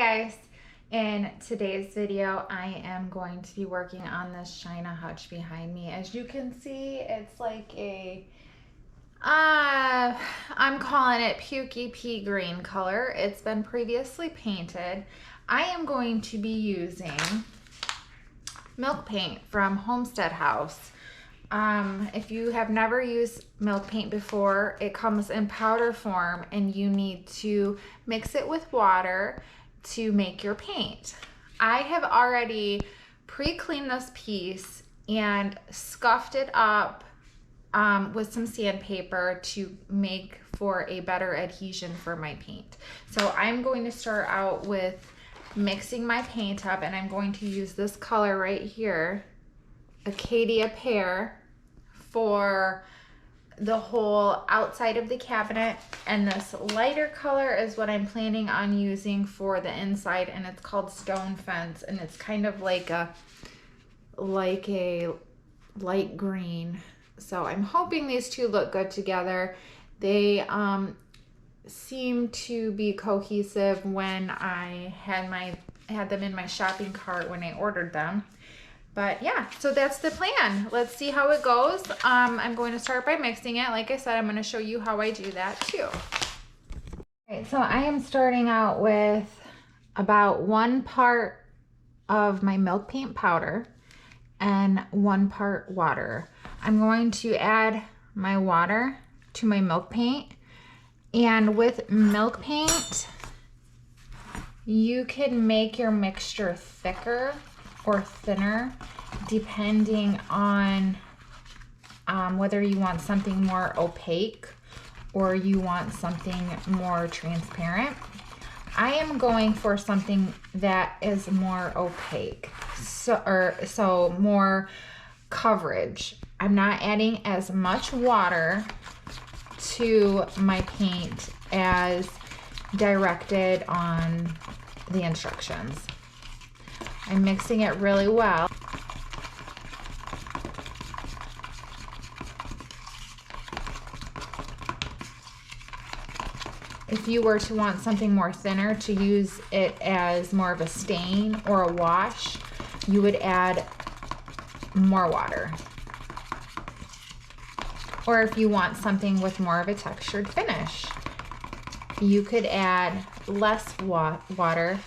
guys, in today's video I am going to be working on this China hutch behind me. As you can see, it's like a I'm calling it pukey pea green color. It's been previously painted. I am going to be using milk paint from Homestead House. If you have never used milk paint before, it comes in powder form and you need to mix it with water to make your paint. I have already pre-cleaned this piece and scuffed it up with some sandpaper to make for a better adhesion for my paint. So I'm going to start out with mixing my paint up, and I'm going to use this color right here, Acadia Pear, for the whole outside of the cabinet, and this lighter color is what I'm planning on using for the inside, and it's called Stone Fence, and it's kind of like a light green. So I'm hoping these two look good together. They seem to be cohesive when I had them in my shopping cart when I ordered them. But yeah, so that's the plan. Let's see how it goes. I'm going to start by mixing it. Like I said, I'm going to show you how I do that too. All right, so I am starting out with about 1 part of my milk paint powder and 1 part water. I'm going to add my water to my milk paint. And with milk paint, you can make your mixture thicker or thinner depending on whether you want something more opaque or you want something more transparent. I am going for something that is more opaque, so more coverage. I'm not adding as much water to my paint as directed on the instructions. I'm mixing it really well. If you were to want something more thinner, to use it as more of a stain or a wash, you would add more water. Or if you want something with more of a textured finish, you could add less water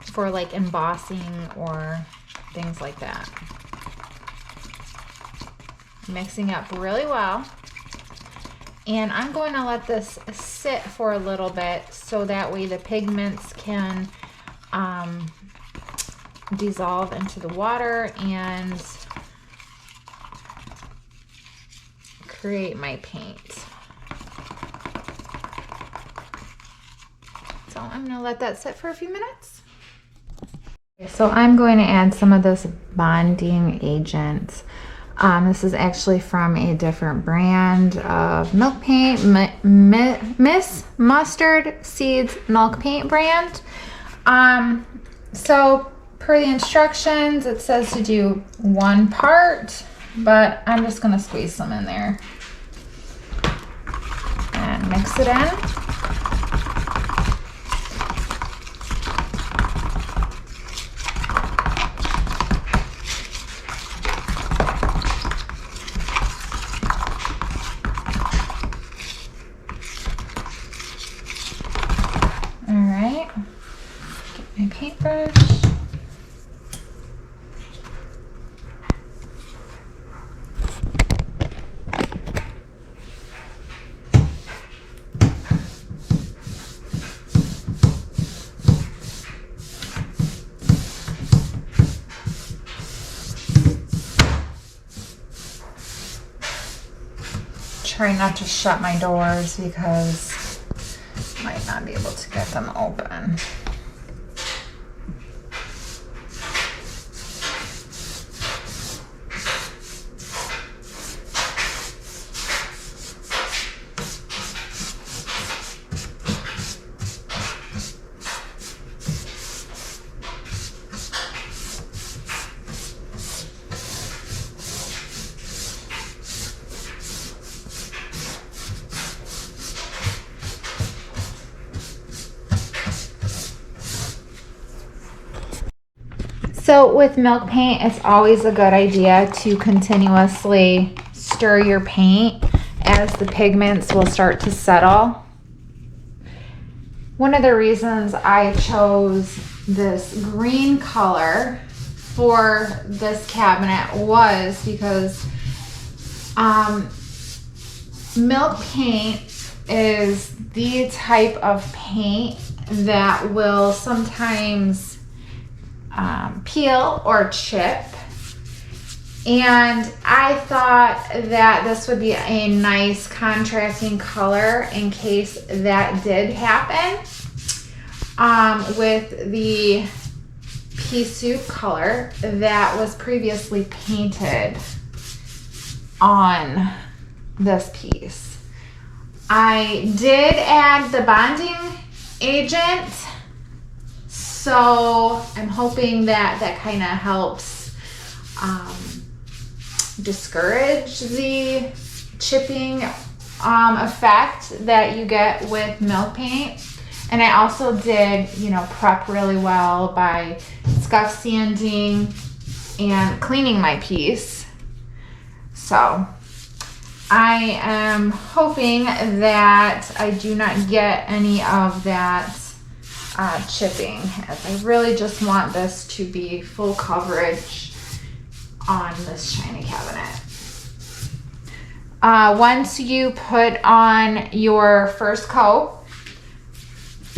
for like embossing or things like that. Mixing up really well. And I'm going to let this sit for a little bit so that way the pigments can dissolve into the water and create my paint. So I'm going to let that sit for a few minutes. So I'm going to add some of this bonding agent. This is actually from a different brand of milk paint, Miss Mustard Seeds milk paint brand. So per the instructions, it says to do 1 part, but I'm just going to squeeze some in there and mix it in. My paintbrush. Try not to shut my doors because I might not be able to get them open. So with milk paint, it's always a good idea to continuously stir your paint as the pigments will start to settle. One of the reasons I chose this green color for this cabinet was because milk paint is the type of paint that will sometimes peel or chip, and I thought that this would be a nice contrasting color in case that did happen with the pea soup color that was previously painted on this piece. I did add the bonding agent, so I'm hoping that that kind of helps discourage the chipping effect that you get with milk paint. And I also did, prep really well by scuff sanding and cleaning my piece. So I am hoping that I do not get any of that chipping, as I really just want this to be full coverage on this china cabinet. Once you put on your first coat,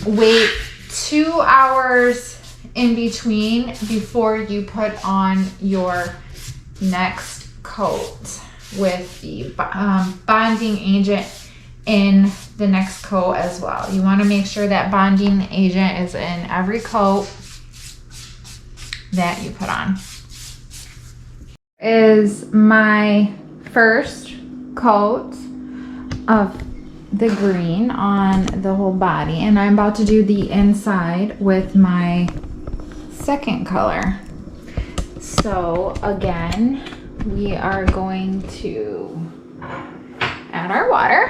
wait 2 hours in between before you put on your next coat with the bonding agent in the next coat as well. You want to make sure that bonding agent is in every coat that you put on. Is my first coat of the green on the whole body, and I'm about to do the inside with my second color. So again, we are going to add our water.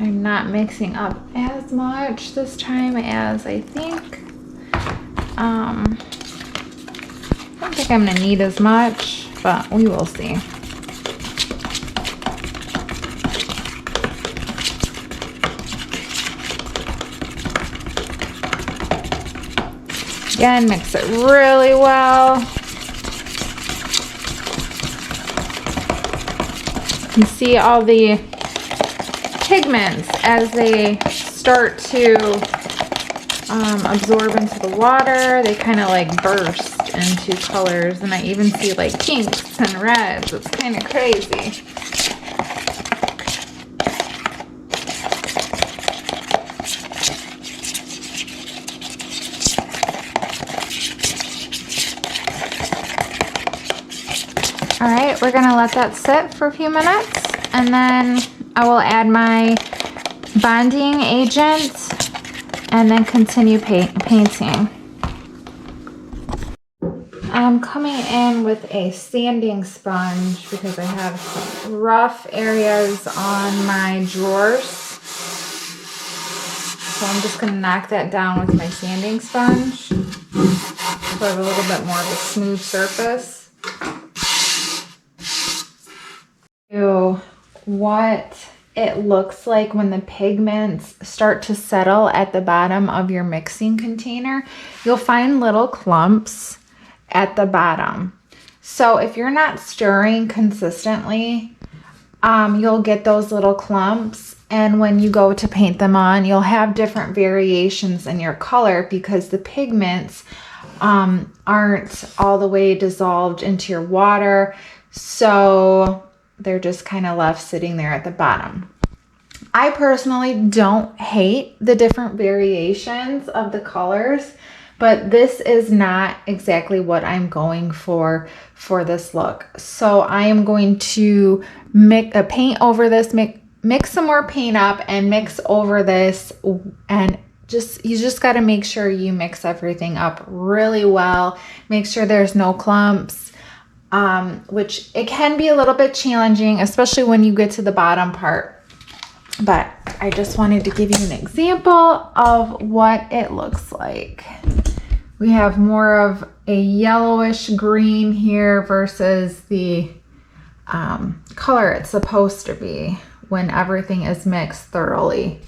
I'm not mixing up as much this time as I think. I don't think I'm gonna need as much, but we will see. Again, mix it really well. You can see all the pigments as they start to absorb into the water. They kind of like burst into colors, and I even see like pinks and reds. It's kind of crazy. All right, we're gonna let that sit for a few minutes, and then I will add my bonding agent and then continue painting. I'm coming in with a sanding sponge because I have some rough areas on my drawers. So I'm just gonna knock that down with my sanding sponge so I have a little bit more of a smooth surface. What it looks like when the pigments start to settle at the bottom of your mixing container, you'll find little clumps at the bottom. So if you're not stirring consistently, you'll get those little clumps, and when you go to paint them on, you'll have different variations in your color because the pigments aren't all the way dissolved into your water, so they're just kind of left sitting there at the bottom. I personally don't hate the different variations of the colors, but this is not exactly what I'm going for this look. So I am going to paint over this, mix some more paint up and mix over this, and you just got to make sure you mix everything up really well. Make sure there's no clumps. Which it can be a little bit challenging, especially when you get to the bottom part. But I just wanted to give you an example of what it looks like. We have more of a yellowish green here versus the color it's supposed to be when everything is mixed thoroughly.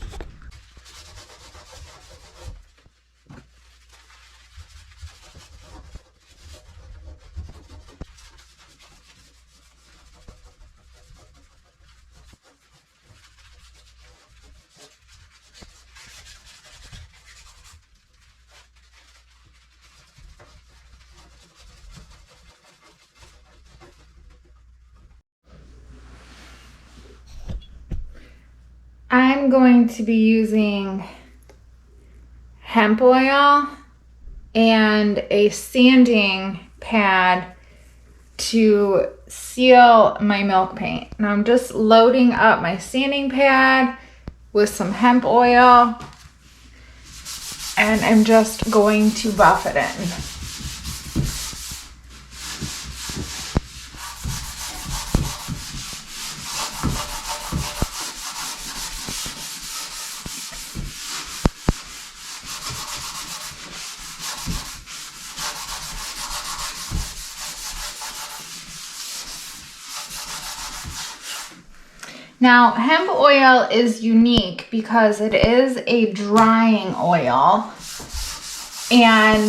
I'm going to be using hemp oil and a sanding pad to seal my milk paint. Now I'm just loading up my sanding pad with some hemp oil, and I'm just going to buff it in. Now, hemp oil is unique because it is a drying oil, and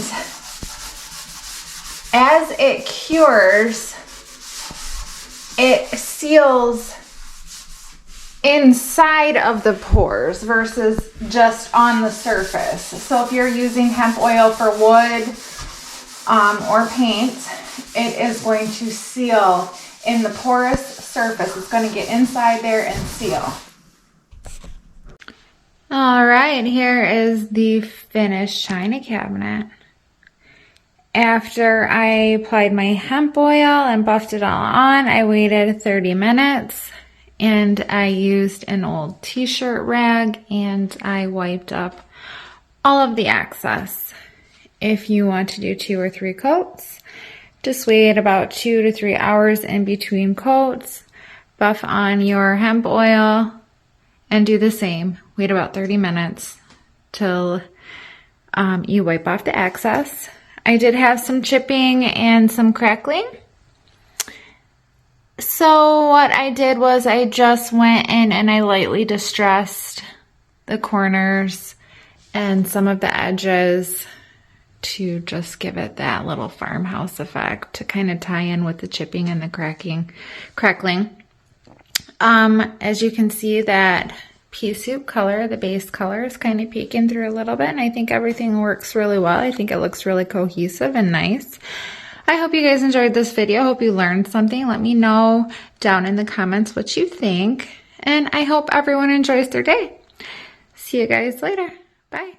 as it cures, it seals inside of the pores versus just on the surface. So if you're using hemp oil for wood or paint, it is going to seal in the porous surface. It's going to get inside there and seal. All right, here is the finished china cabinet. After I applied my hemp oil and buffed it all on, I waited 30 minutes and I used an old t-shirt rag and I wiped up all of the excess. If you want to do 2 or 3 coats, just wait about 2 to 3 hours in between coats, buff on your hemp oil, and do the same. Wait about 30 minutes till you wipe off the excess. I did have some chipping and some crackling. So what I did was I just went in and I lightly distressed the corners and some of the edges to just give it that little farmhouse effect to kind of tie in with the chipping and the crackling. As you can see, that pea soup color, the base color, is kind of peeking through a little bit, and I think everything works really well. I think it looks really cohesive and nice. I hope you guys enjoyed this video. I hope you learned something. Let me know down in the comments what you think, and I hope everyone enjoys their day. See you guys later. Bye.